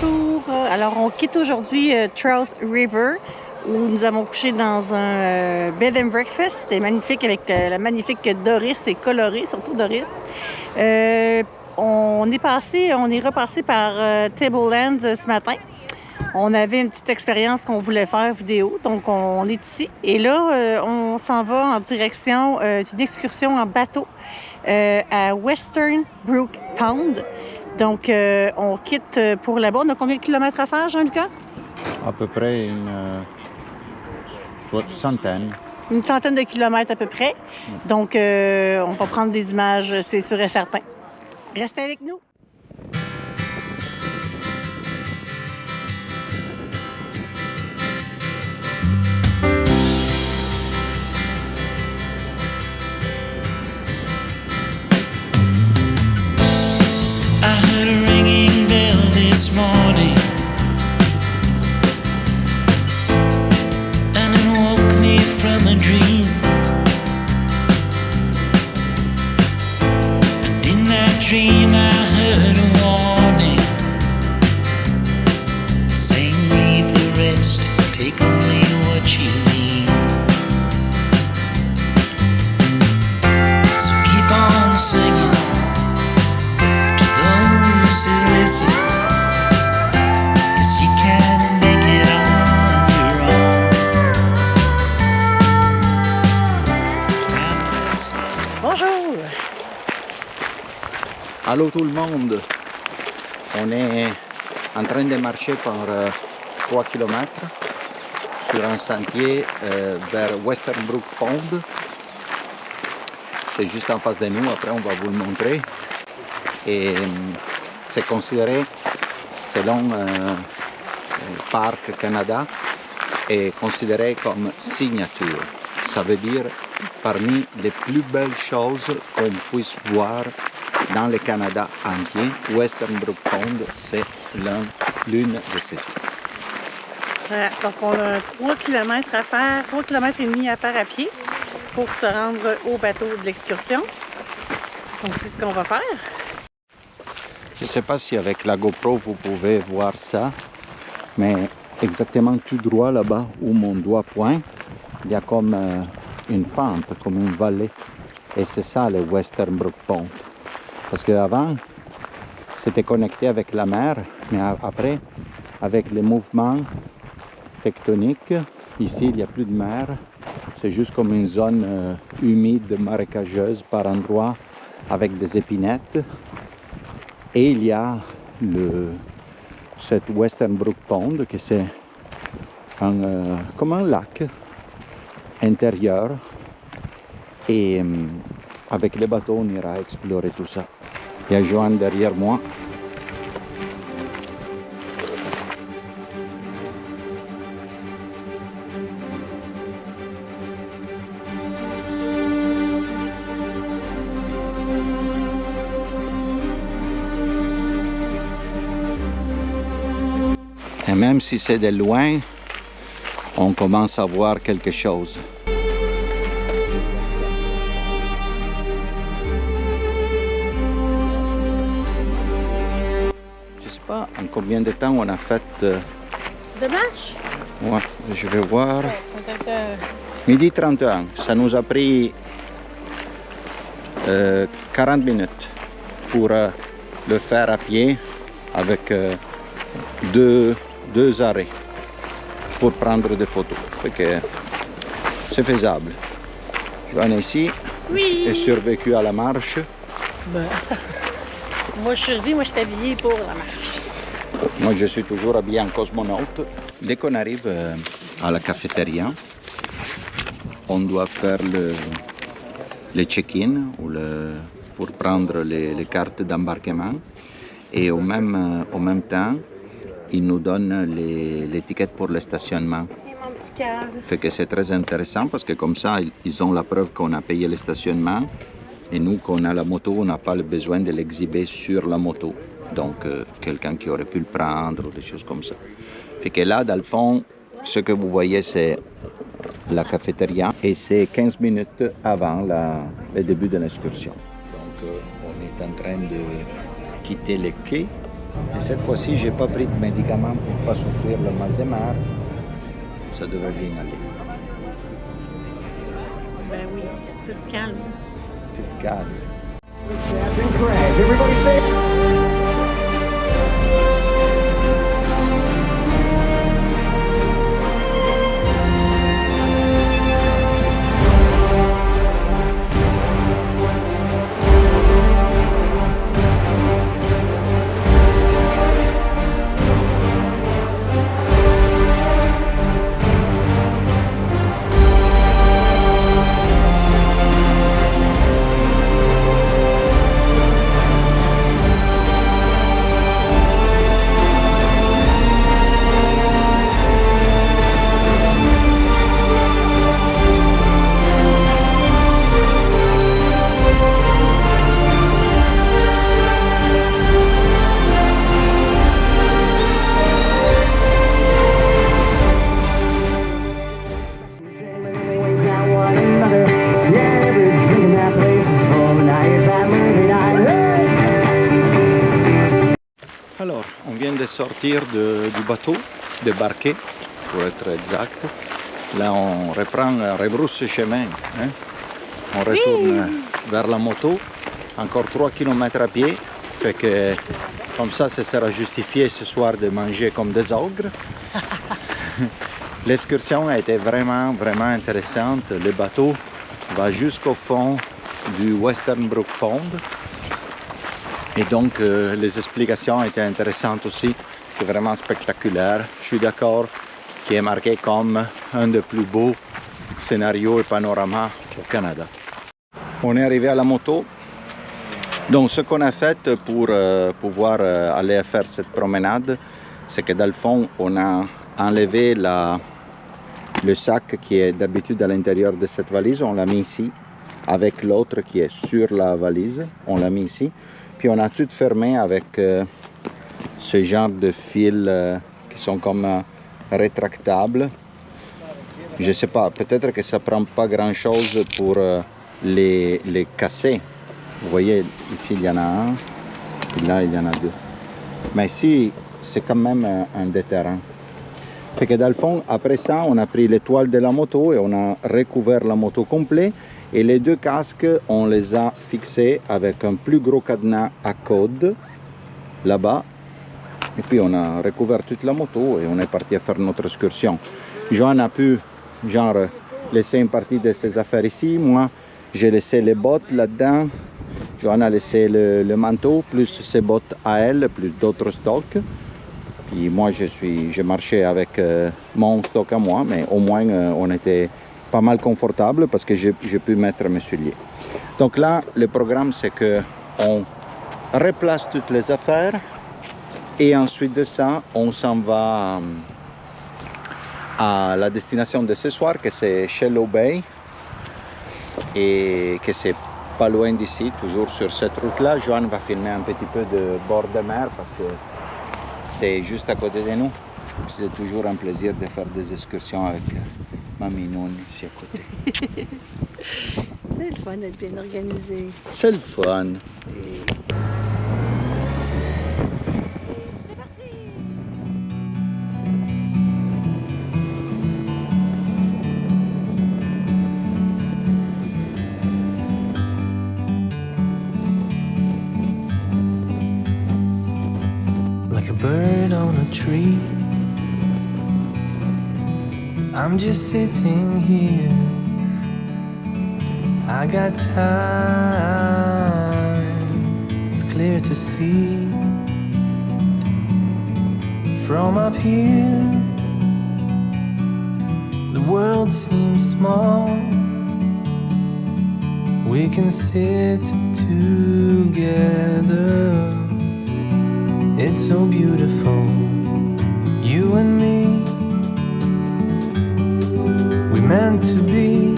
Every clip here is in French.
Bonjour! Alors, on quitte aujourd'hui Trout River où nous avons couché dans un bed and breakfast. C'était magnifique avec la magnifique Doris et colorée, surtout Doris. On est repassé par Tablelands ce matin. On avait une petite expérience qu'on voulait faire vidéo, donc on est ici. Et là, on s'en va en direction d'une excursion en bateau à Western Brook Pond. Donc, on quitte pour là-bas. On a combien de kilomètres à faire, Jean-Lucas? À peu près une centaine. Une centaine de kilomètres à peu près. Donc, on va prendre des images, c'est sûr et certain. Restez avec nous! Morning, and it woke me from a dream, and in that dream I heard a warning saying leave the rest, take only what you need. So keep on singing to those who listen. Bonjour! Allô tout le monde! On est en train de marcher par 3 km sur un sentier vers Western Brook Pond. C'est juste en face de nous, après on va vous le montrer. Et c'est considéré, selon Parc Canada, est considéré comme signature. Ça veut dire parmi les plus belles choses qu'on puisse voir dans le Canada entier. Western Brook Pond, c'est l'une de celles-ci. Voilà, donc on a 3 km à faire, 3 km et demi à faire à pied pour se rendre au bateau de l'excursion. Donc c'est ce qu'on va faire. Je ne sais pas si avec la GoPro vous pouvez voir ça, mais exactement tout droit là-bas où mon doigt pointe, il y a comme une fente, comme une vallée. Et c'est ça le Western Brook Pond. Parce qu'avant, c'était connecté avec la mer, mais après, avec les mouvements tectoniques, ici il n'y a plus de mer. C'est juste comme une zone humide, marécageuse par endroits, avec des épinettes. Et il y a cette Western Brook Pond, qui c'est comme un lac intérieur. Et avec les bateaux, on ira explorer tout ça. Il y a Joanne derrière moi. Et même si c'est de loin, on commence à voir quelque chose. Je ne sais pas en combien de temps on a fait... De marche? Ouais, je vais voir. Midi 31. Ça nous a pris 40 minutes pour le faire à pied avec deux arrêts pour prendre des photos. Fait que c'est faisable. Joanne ici est survécu à la marche. Ben, moi je suis habillée pour la marche. Moi je suis toujours habillé en cosmonaute. Dès qu'on arrive à la cafétéria, on doit faire le check-in pour prendre les cartes d'embarquement. Et au même temps, ils nous donnent l'étiquette pour le stationnement. C'est mon petit cœur. Fait que c'est très intéressant parce que comme ça, ils ont la preuve qu'on a payé le stationnement. Et nous, qu'on a la moto, on n'a pas le besoin de l'exhiber sur la moto. Donc, quelqu'un qui aurait pu le prendre ou des choses comme ça. Fait que là, dans le fond, ce que vous voyez, c'est la cafétéria. Et c'est 15 minutes avant le début de l'excursion. Donc, on est en train de quitter le quai Et cette fois-ci, j'ai pas pris de médicaments pour pas souffrir le mal de mer. Ça devrait bien aller. Ben oui, tout calme. Tout calme. Alors, on vient de sortir du bateau, débarquer pour être exact. Là, on reprend, rebrousse chemin. Hein? On retourne vers la moto. Encore 3 km à pied. Fait que, comme ça sera justifié ce soir de manger comme des ogres. L'excursion a été vraiment intéressante. Le bateau va jusqu'au fond du Western Brook Pond. Et donc, les explications étaient intéressantes aussi. C'est vraiment spectaculaire. Je suis d'accord qu'il est marqué comme un des plus beaux scénarios et panoramas au Canada. On est arrivé à la moto. Donc, ce qu'on a fait pour pouvoir aller faire cette promenade, c'est que dans le fond, on a enlevé le sac qui est d'habitude à l'intérieur de cette valise. On l'a mis ici, avec l'autre qui est sur la valise. On l'a mis ici. Puis on a tout fermé avec ce genre de fils qui sont comme rétractables. Je ne sais pas, peut-être que ça ne prend pas grand-chose pour les casser. Vous voyez, ici il y en a un, et là il y en a deux. Mais ici, c'est quand même un déterrant. Fait que dans le fond, après ça, on a pris l'étoile de la moto et on a recouvert la moto complète. Et les deux casques, on les a fixés avec un plus gros cadenas à code, là-bas. Et puis on a recouvert toute la moto et on est parti à faire notre excursion. Johan a pu, genre, laisser une partie de ses affaires ici. Moi, j'ai laissé les bottes là-dedans. Johan a laissé le manteau, plus ses bottes à elle, plus d'autres stocks. Puis moi, j'ai marché avec mon stock à moi, mais au moins, on était pas mal confortable parce que j'ai pu mettre mes souliers. Donc là, le programme, c'est qu'on replace toutes les affaires et ensuite de ça, on s'en va à la destination de ce soir, que c'est Shallow Bay et que c'est pas loin d'ici, toujours sur cette route-là. Johan va filmer un petit peu de bord de mer parce que c'est juste à côté de nous. C'est toujours un plaisir de faire des excursions avec Mamie Noun ici à côté. C'est le fun d'être bien organisé. C'est le fun. Like a bird on a tree, I'm just sitting here. I got time, it's clear to see. From up here, the world seems small. We can sit together. It's so beautiful, you and me. We meant to be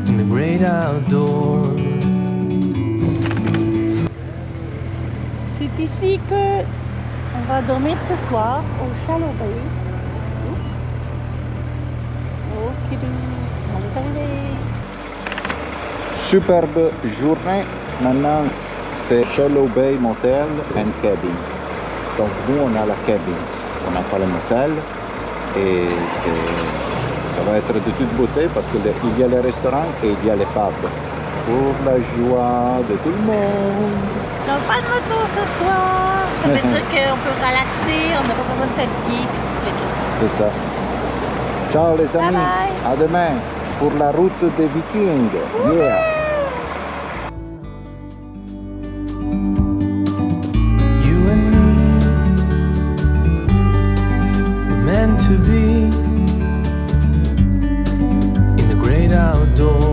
in the great outdoors. C'est ici que on va dormir ce soir au Shallow Bay. Ok, on est arrivé. Superbe journée. Maintenant, c'est Shallow Bay Motel and Cabins. Donc nous, on a la cabins. On n'a pas le motel. Et ça va être de toute beauté parce qu'il y a les restaurants et il y a les pubs. Pour la joie de tout le monde. Donc, pas de moto ce soir. Ça veut dire qu'on peut relaxer, on n'a pas besoin de fatiguer. C'est ça. Ciao les amis. Bye bye. À demain pour la route des Vikings. Yeah. You and me were meant to be in the great outdoors.